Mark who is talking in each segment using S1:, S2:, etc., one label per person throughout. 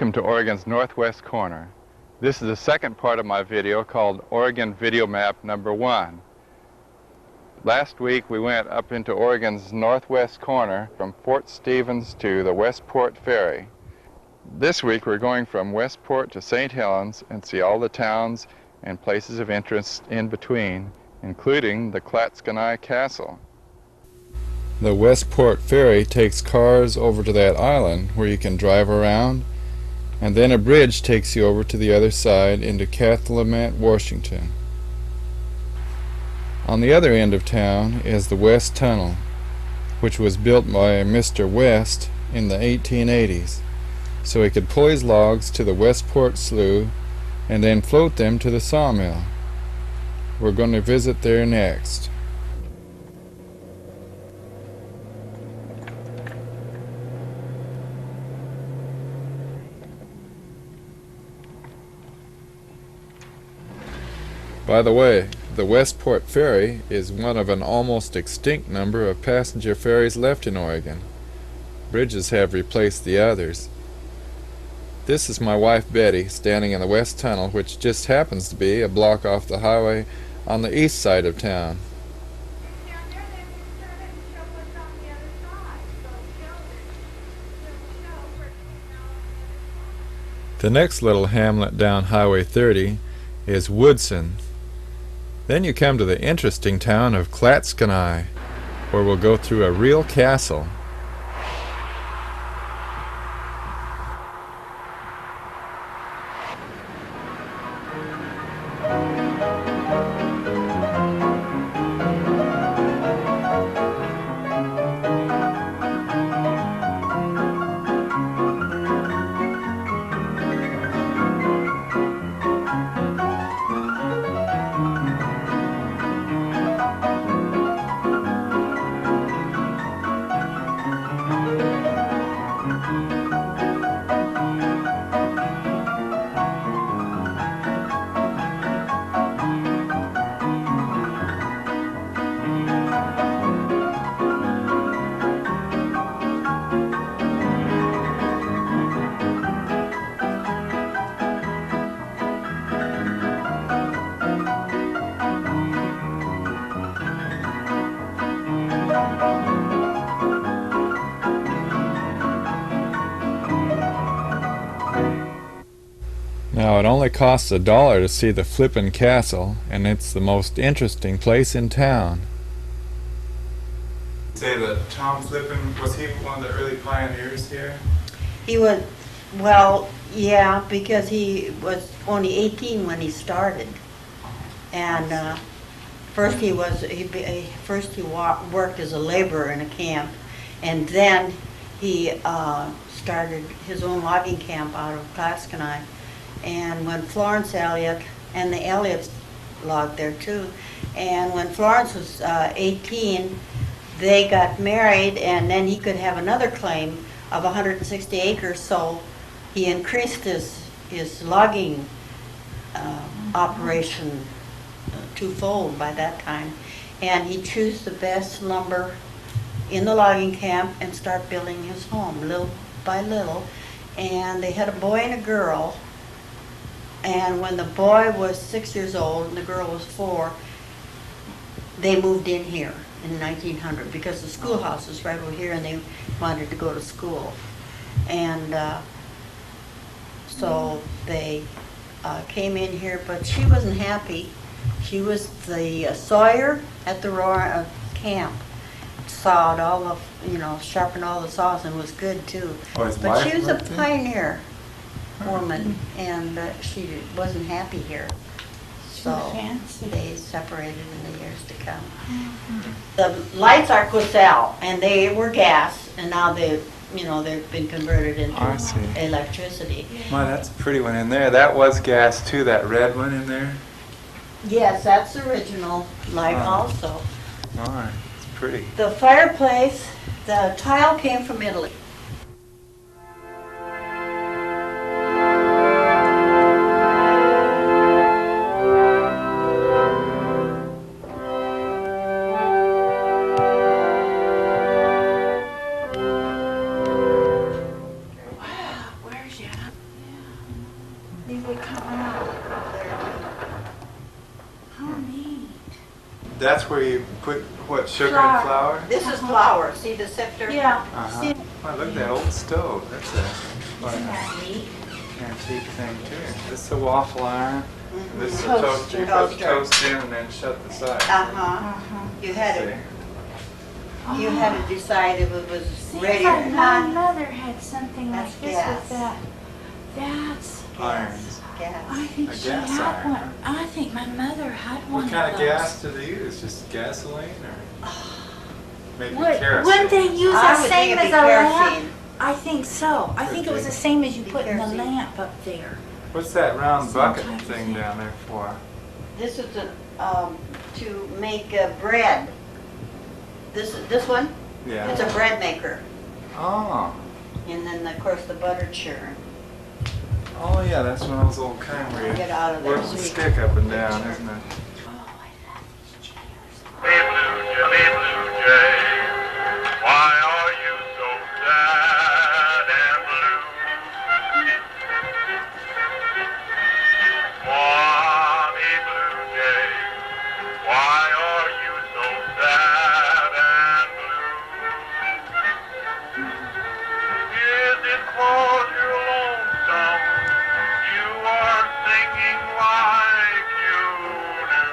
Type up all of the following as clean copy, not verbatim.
S1: Welcome to Oregon's northwest corner. This is the second part of my video called Oregon Video Map Number 1. Last week we went up into Oregon's northwest corner from Fort Stevens to the Westport Ferry. This week we're going from Westport to St. Helens and see all the towns and places of interest in between, including the Clatskanie Castle. The Westport Ferry takes cars over to that island where you can drive around, and then a bridge takes you over to the other side into Calumet, Washington. On the other end of town is the West Tunnel, which was built by Mr. West in the 1880s, so he could pull his logs to the Westport Slough and then float them to the sawmill. We're going to visit there next. By the way, the Westport Ferry is one of an almost extinct number of passenger ferries left in Oregon. Bridges have replaced the others. This is my wife Betty standing in the West Tunnel, which just happens to be a block off the highway on the east side of town. The next little hamlet down Highway 30 is Woodson. Then you come to the interesting town of Clatskanie, where we'll go through a real castle. Now, it only costs $1 to see the flippin' castle, and it's the most interesting place in town. Say that Tom Flippin, was he one of the early pioneers here?
S2: He was, well, yeah, because he was only 18 when he started, and first he worked as a laborer in a camp, and then he started his own logging camp out of Clatskanie. And when Florence Elliott, and the Elliots logged there too, and when Florence was 18, they got married, and then he could have another claim of 160 acres, so he increased his logging operation twofold by that time, and he chose the best lumber in the logging camp and start building his home little by little. And they had a boy and a girl. And when the boy was 6 years old and the girl was 4, they moved in here in 1900 because the schoolhouse was right over here and they wanted to go to school. And so they came in here, but she wasn't happy. She was the sawyer at the camp. Sawed all the, sharpened all the saws and was good too.
S1: Oh,
S2: but she was a pioneer woman, and she wasn't happy here, so they separated in the years to come. The lights are Quincy, and they were gas, and now they've been converted into electricity.
S1: Wow, that's a pretty one in there. That was gas too, that red one in there?
S2: Yes, that's the original light also.
S1: Alright, it's pretty.
S2: The fireplace, the tile came from Italy.
S3: How neat.
S1: That's where you put, what, sugar and flour?
S2: This is flour. See the sifter?
S3: Yeah.
S1: Uh-huh. Oh, look at that old stove. That's a
S3: Isn't that neat?
S1: antique thing too. This is a waffle iron. This is a
S3: Toaster.
S1: toaster. You put the toast in and then shut the side.
S2: You had to, you had to decide if it was
S3: Seems
S2: ready
S3: like
S2: or
S3: my
S2: not.
S3: mother had something
S2: That's
S3: like this
S2: gas.
S3: with that. That's.
S1: Irons.
S2: Gas.
S3: I think
S1: A
S3: she
S1: gas
S3: had
S1: iron,
S3: one. I think my mother had one.
S1: What kind of
S3: those.
S1: gas do they use? Just gasoline or maybe
S3: Would,
S1: kerosene?
S3: wouldn't they use
S2: I
S3: the
S2: would
S3: same
S2: think
S3: as
S2: it'd
S3: a
S2: be
S3: lamp?
S2: kerosene.
S3: I think so. I think it was the same as you
S2: Be
S3: put in the
S2: kerosene.
S3: lamp up there.
S1: What's that round
S3: Some
S1: bucket
S3: type of
S1: thing
S3: thing.
S1: down there for?
S2: This is to make bread. This one,
S1: Yeah.
S2: it's a bread maker.
S1: Oh.
S2: And then, of course, the butter churn.
S1: Oh yeah, that's one of those old kind where you
S2: Get out of there
S1: work
S2: so
S1: the
S2: you
S1: stick up and
S2: can-
S1: down, isn't it?
S3: Oh, I love these chairs.
S4: Hey blue jay, why are you so sad and blue? Bonnie blue jay, why are you so sad and blue? Is it 'cause you're lonesome you are singing like you do?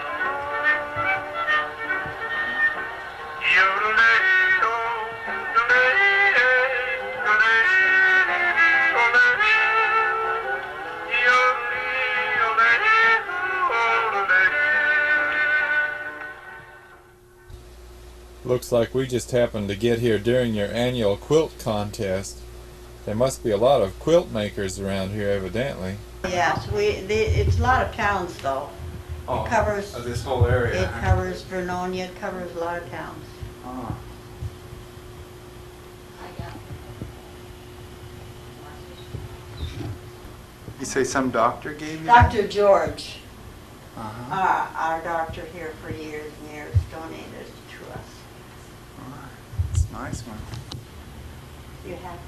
S1: Looks like we just happened to get here during your annual quilt contest. There must be a lot of quilt makers around here, evidently.
S2: Yes, it's a lot of towns though.
S1: Oh,
S2: covers-
S1: of this whole area.
S2: It covers Vernonia, it covers a lot of towns.
S1: Oh. You say some doctor gave you that?
S2: Dr. George,
S1: Uh-huh.
S2: our doctor here for years and years, donated it to us.
S1: Alright. It's a nice one.
S2: You have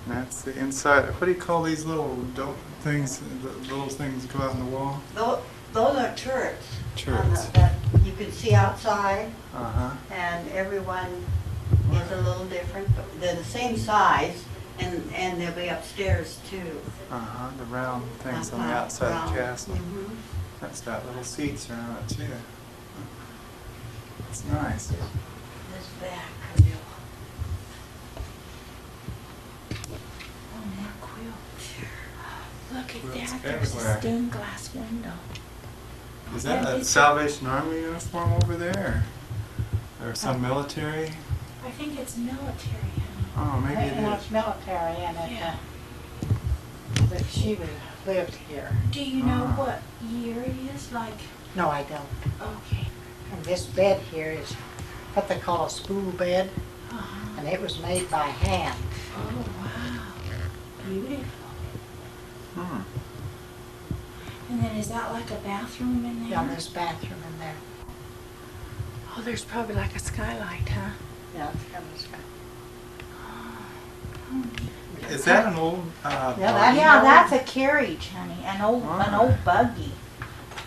S1: And that's the inside. What do you call these little things? The little things that go out in the wall?
S2: those are turrets.
S1: Turrets.
S2: That you can see outside,
S1: Uh-huh.
S2: and everyone is a little different, but they're the same size, and they'll be upstairs too.
S1: Uh-huh. The round things on the
S2: Uh-huh,
S1: outside of
S2: round.
S1: the castle.
S2: Mhm.
S1: That's got little seats around it too. It's nice.
S2: This back of you.
S3: Oh, more quilt. Look at
S1: Quilts
S3: that. There's
S1: everywhere.
S3: a stained glass window.
S1: Is that a Salvation Army uniform over there? Or some military?
S3: I think it's military, honey.
S1: Oh, maybe it
S5: And
S1: is.
S5: it's military and it,
S3: Yeah.
S5: that she lived here.
S3: Do you know
S1: Ah.
S3: what year it is? Like,
S5: No, I don't.
S3: okay.
S5: And this bed here is what they call a spool bed,
S3: Uh-huh.
S5: and it was made by hand.
S3: Oh, wow. Beautiful.
S1: Hmm.
S3: And then is that like a bathroom in there?
S5: Yeah, there's a bathroom in there.
S3: Oh, there's probably like a skylight, huh?
S5: Yeah, it's kind of sky.
S1: Is that an old
S5: Yeah,
S1: buggy?
S3: Yeah, that's a carriage, honey. An old
S1: Ah.
S3: buggy.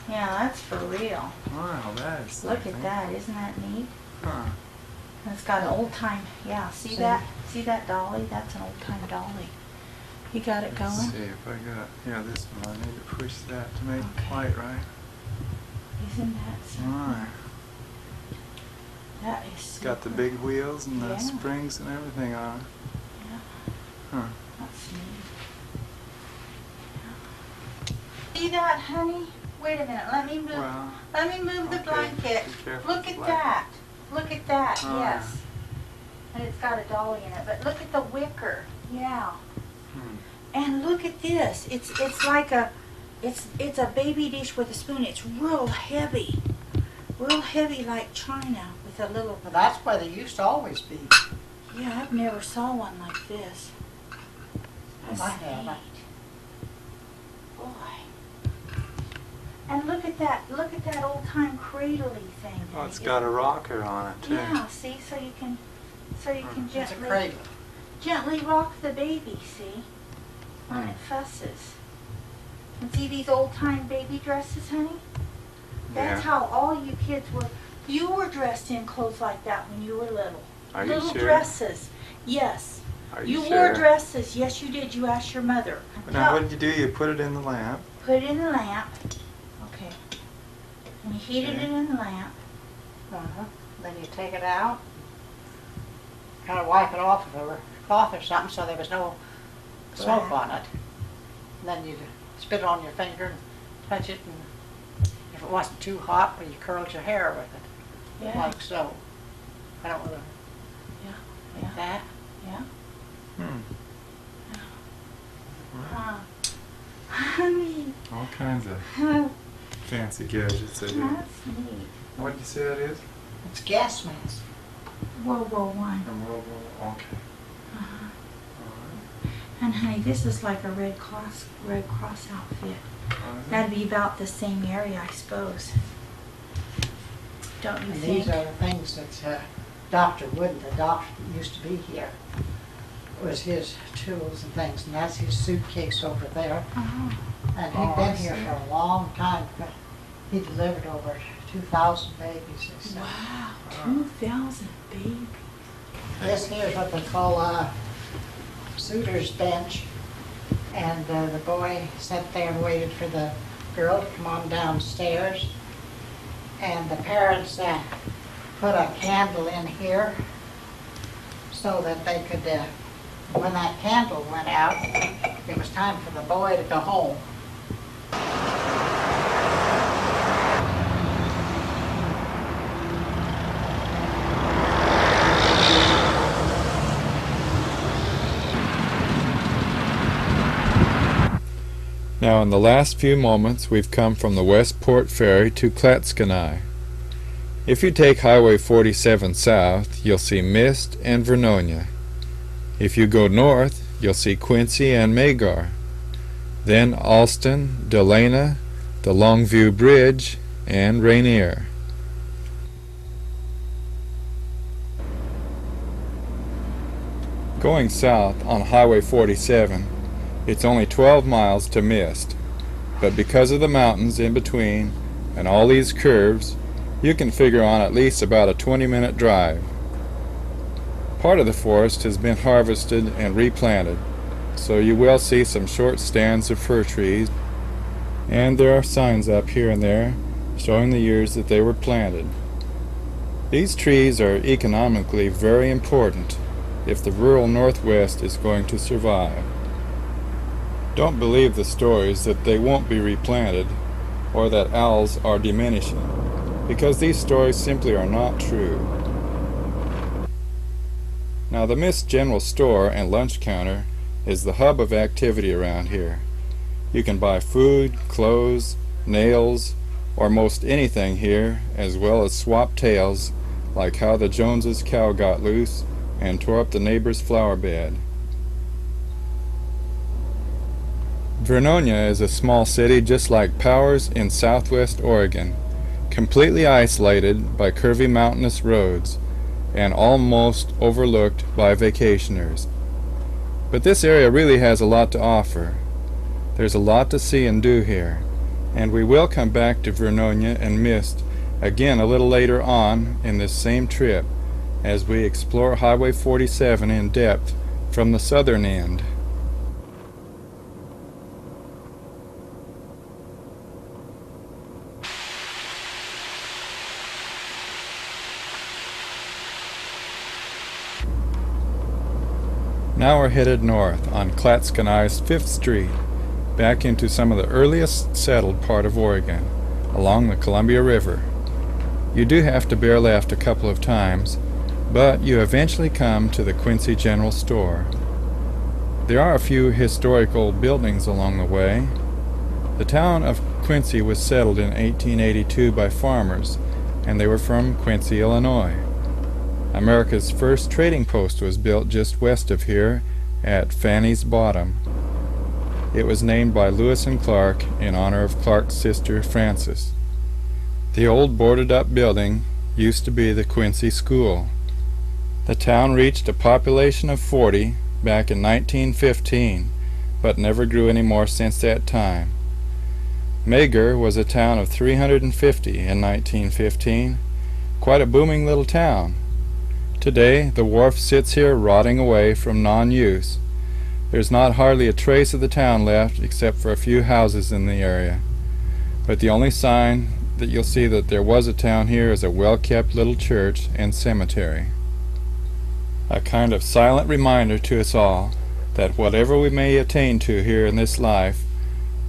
S3: Yeah, that's for real.
S1: Wow, that is
S3: Look
S1: something.
S3: at that. Isn't that neat?
S1: Huh.
S3: It's got an old time. Yeah, see that? See that dolly? That's an old time dolly. You got it
S1: Let's
S3: going?
S1: see if I got, yeah, this one. I need to push that to make it
S3: Okay.
S1: quite right.
S3: Isn't that something?
S1: Alright.
S3: That is
S1: It's got the
S3: super-
S1: big wheels and the
S3: Yeah.
S1: springs and everything on it.
S3: Yeah,
S1: Huh.
S3: that's neat. Yeah. See that, honey? Wait a minute. Let me move.
S1: Well,
S3: Let me move the
S1: okay.
S3: blanket.
S1: Be careful
S3: Look
S1: with
S3: at
S1: the
S3: that. Look at that.
S1: Oh,
S3: Yes. And it's got a dolly in it. But look at the wicker. Yeah.
S1: Hmm.
S3: And look at this. It's like a it's a baby dish with a spoon. It's real heavy. Real heavy like china with a little.
S5: Well, that's where they used to always be.
S3: Yeah, I've never saw one like this. That's
S5: I have.
S3: neat. Boy. And look at that old time cradle-y thing.
S1: Oh,
S3: that
S1: it's
S3: it
S1: got a
S3: is.
S1: rocker on it too.
S3: Yeah, see, so you can
S5: It's a
S3: gently.
S5: cradle.
S3: Gently rock the baby, see? When it fusses. And see these old-time baby dresses, honey? That's how all you kids were. You were dressed in clothes like that when you were little.
S1: Are you
S3: Little
S1: sure?
S3: Dresses. Yes.
S1: Are
S3: You
S1: sure?
S3: wore dresses. Yes, you did. You asked your mother.
S1: Now, what did you do? You put it in the lamp.
S3: Put it in the lamp. Okay. And you heated
S1: Okay.
S3: it in the lamp.
S5: Then you take it out, kind of wipe it off with a cloth or something so there was no smoke on it. And then you spit it on your finger and touch it, and if it wasn't too hot, well, you curled your hair with it,
S3: Yeah.
S5: like so. I don't want to.
S3: Yeah.
S5: Like that.
S3: Yeah.
S1: Hmm.
S3: Honey.
S1: All kinds of
S3: Huh,
S1: fancy gadgets.
S3: that's neat.
S1: What did you say that is?
S5: It's gas mask.
S3: World War One.
S1: Okay.
S3: And honey, this is like a Red Cross outfit. That'd be about the same area, I suppose. Don't you
S5: And
S3: think?
S5: these are the things that Dr. Wooden, the doctor that used to be here, was his tools and things, and that's his suitcase over there.
S3: Oh,
S5: And he'd been here for a long time, but he delivered over 2,000 babies, they said.
S3: wow, 2,000 babies.
S5: This here is what they call suitor's bench. And the boy sat there and waited for the girl to come on downstairs. And the parents put a candle in here so that they could, when that candle went out, it was time for the boy to go home.
S1: Now, in the last few moments, we've come from the Westport Ferry to Clatskanie. If you take Highway 47 south, you'll see Mist and Vernonia. If you go north, you'll see Quincy and Mayger. Then Alston, Delena, the Longview Bridge, and Ranier. Going south on Highway 47, it's only 12 miles to Mist, but because of the mountains in between and all these curves, you can figure on at least about a 20-minute drive. Part of the forest has been harvested and replanted, so you will see some short stands of fir trees, and there are signs up here and there showing the years that they were planted. These trees are economically very important if the rural Northwest is going to survive. Don't believe the stories that they won't be replanted or that owls are diminishing, because these stories simply are not true. Now, the Mist General Store and lunch counter is the hub of activity around here. You can buy food, clothes, nails, or most anything here, as well as swap tales like how the Joneses' cow got loose and tore up the neighbor's flower bed. Vernonia is a small city just like Powers in southwest Oregon, completely isolated by curvy mountainous roads and almost overlooked by vacationers. But this area really has a lot to offer. There's a lot to see and do here, and we will come back to Vernonia and Mist again a little later on in this same trip as we explore Highway 47 in depth from the southern end. Now we're headed north on Clatskanie's 5th Street, back into some of the earliest settled part of Oregon, along the Columbia River. You do have to bear left a couple of times, but you eventually come to the Quincy General Store. There are a few historical buildings along the way. The town of Quincy was settled in 1882 by farmers, and they were from Quincy, Illinois. America's first trading post was built just west of here at Fanny's Bottom. It was named by Lewis and Clark in honor of Clark's sister Frances. The old boarded-up building used to be the Quincy School. The town reached a population of 40 back in 1915, but never grew any more since that time. Mayger was a town of 350 in 1915, quite a booming little town. Today, the wharf sits here rotting away from non-use. There's not hardly a trace of the town left except for a few houses in the area. But the only sign that you'll see that there was a town here is a well-kept little church and cemetery. A kind of silent reminder to us all that whatever we may attain to here in this life,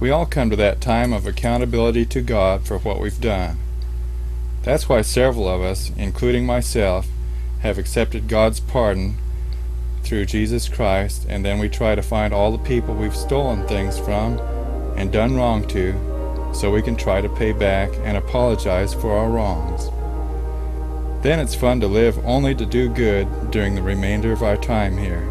S1: we all come to that time of accountability to God for what we've done. That's why several of us, including myself, have accepted God's pardon through Jesus Christ, and then we try to find all the people we've stolen things from and done wrong to, so we can try to pay back and apologize for our wrongs. Then it's fun to live only to do good during the remainder of our time here.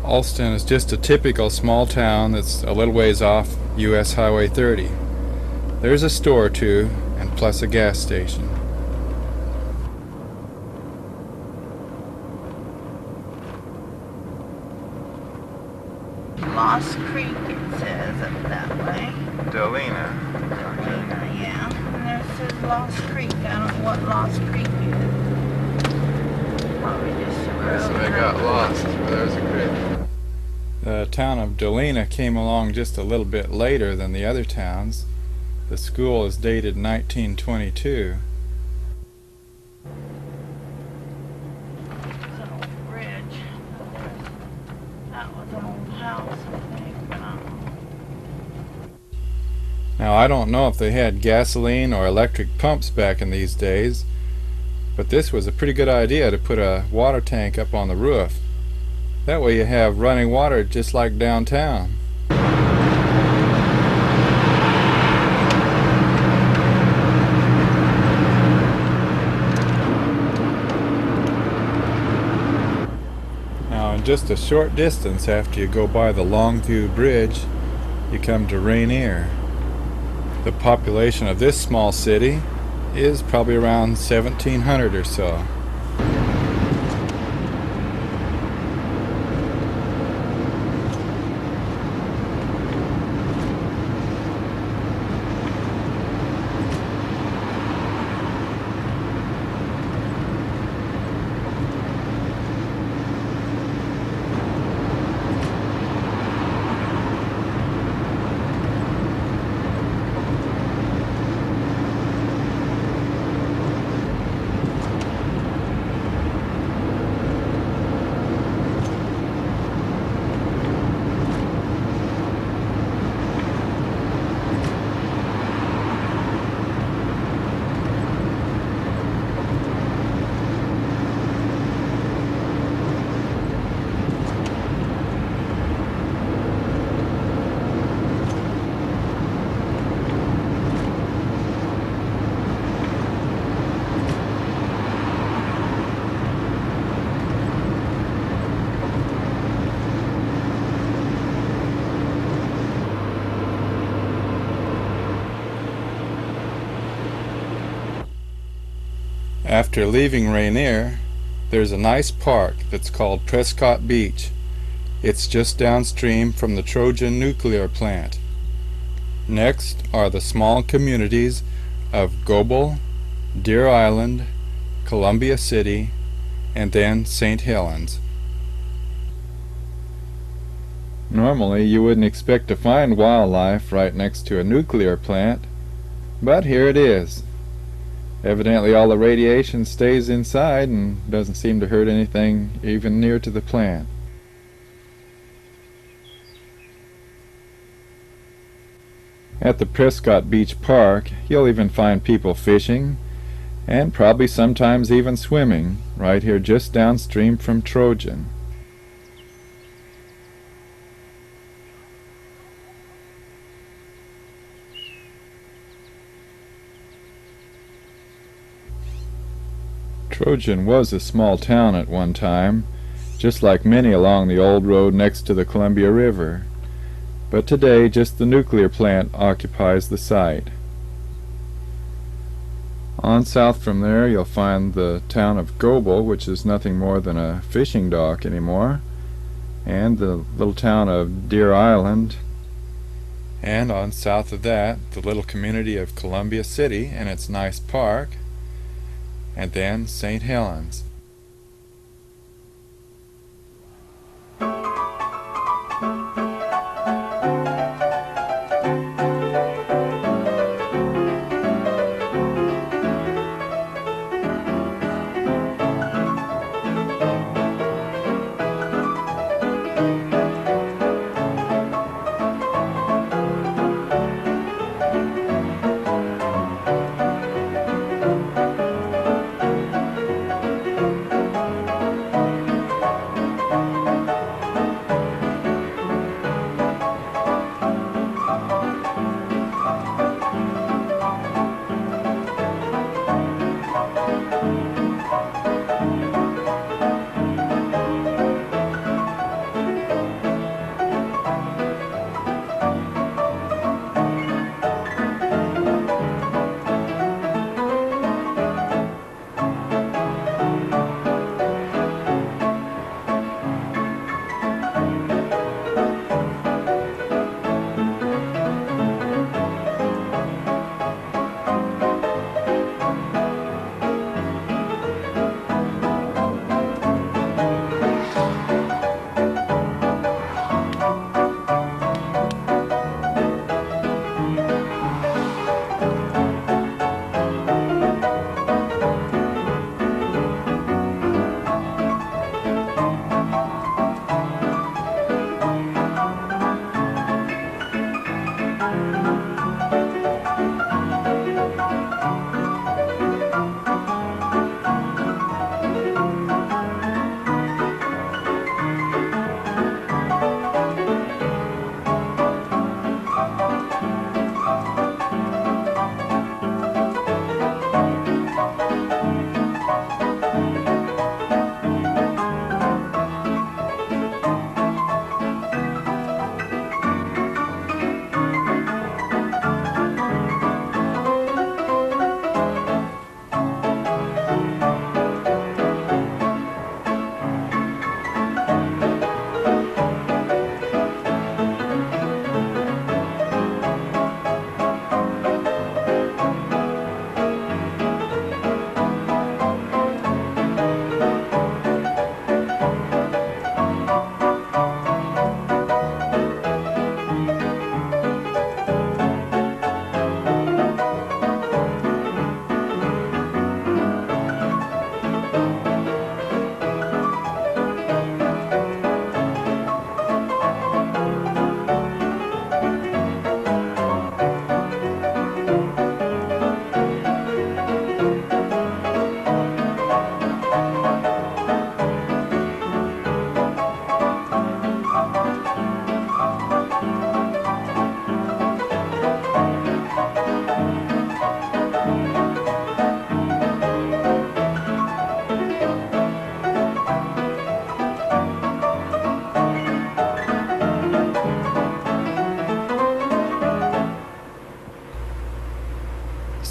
S1: Alston is just a typical small town that's a little ways off US Highway 30. There's a store or two, and plus a gas station.
S3: Lost Creek, it says up that way.
S1: Delena.
S3: Delena, yeah. And there it says Lost Creek. I don't know what Lost Creek is. Probably just a road.
S1: So they got lost. There's a creek. The town of Delena came along just a little bit later than the other towns. The school is dated 1922.
S3: There's an old bridge. That was an old house, I think, but I don't know.
S1: Now, I don't know if they had gasoline or electric pumps back in these days, but this was a pretty good idea to put a water tank up on the roof. That way you have running water just like downtown. Now, in just a short distance after you go by the Longview Bridge, you come to Ranier. The population of this small city is probably around 1,700 or so. After leaving Ranier, there's a nice park that's called Prescott Beach. It's just downstream from the Trojan nuclear plant. Next are the small communities of Goble, Deer Island, Columbia City, and then St. Helens. Normally you wouldn't expect to find wildlife right next to a nuclear plant, but here it is. Evidently all the radiation stays inside and doesn't seem to hurt anything even near to the plant. At the Prescott Beach Park, you'll even find people fishing, and probably sometimes even swimming, right here just downstream from Trojan. Trojan was a small town at one time, just like many along the old road next to the Columbia River. But today just the nuclear plant occupies the site. On south from there you'll find the town of Goble, which is nothing more than a fishing dock anymore, and the little town of Deer Island, and on south of that the little community of Columbia City and its nice park, and then St. Helens.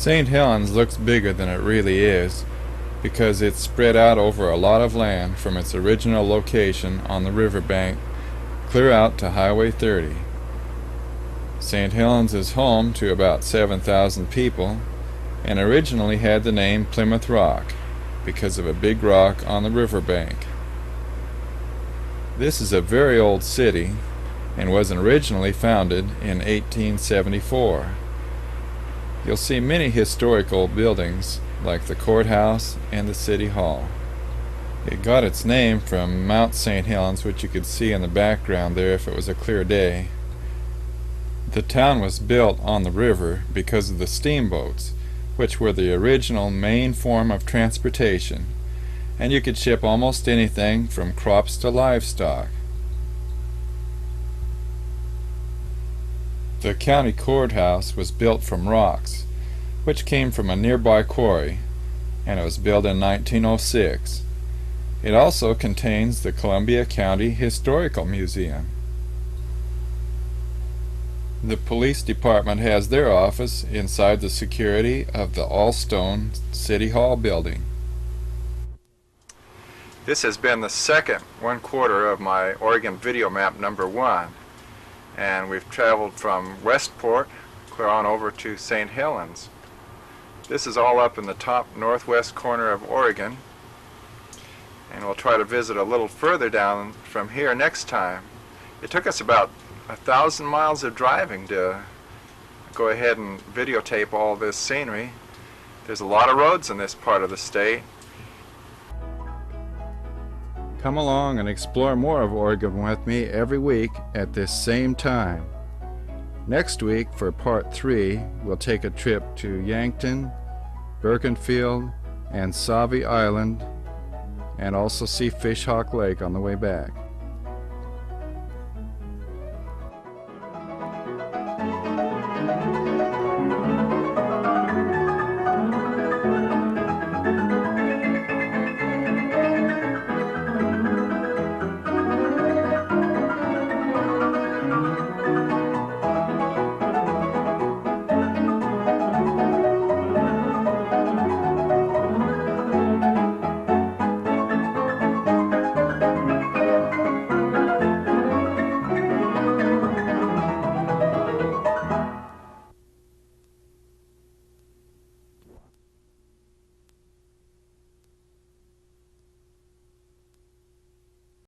S1: St. Helens looks bigger than it really is because it's spread out over a lot of land from its original location on the riverbank clear out to Highway 30. St. Helens is home to about 7,000 people and originally had the name Plymouth Rock because of a big rock on the riverbank. This is a very old city and was originally founded in 1874. You'll see many historical buildings like the courthouse and the city hall. It got its name from Mount St. Helens, which you could see in the background there if it was a clear day. The town was built on the river because of the steamboats, which were the original main form of transportation, and you could ship almost anything from crops to livestock. The county courthouse was built from rocks, which came from a nearby quarry, and it was built in 1906. It also contains the Columbia County Historical Museum. The police department has their office inside the security of the Alston City Hall building. This has been the second 1/4 of my Oregon video map number 1, and we've traveled from Westport clear on over to St. Helens. This is all up in the top northwest corner of Oregon, and we'll try to visit a little further down from here next time. It took us about 1,000 miles of driving to go ahead and videotape all this scenery. There's a lot of roads in this part of the state. Come along and explore more of Oregon with me every week at this same time. Next week, for part 3, we'll take a trip to Yankton, Birkenfield, and Sauvie Island, and also see Fishhawk Lake on the way back.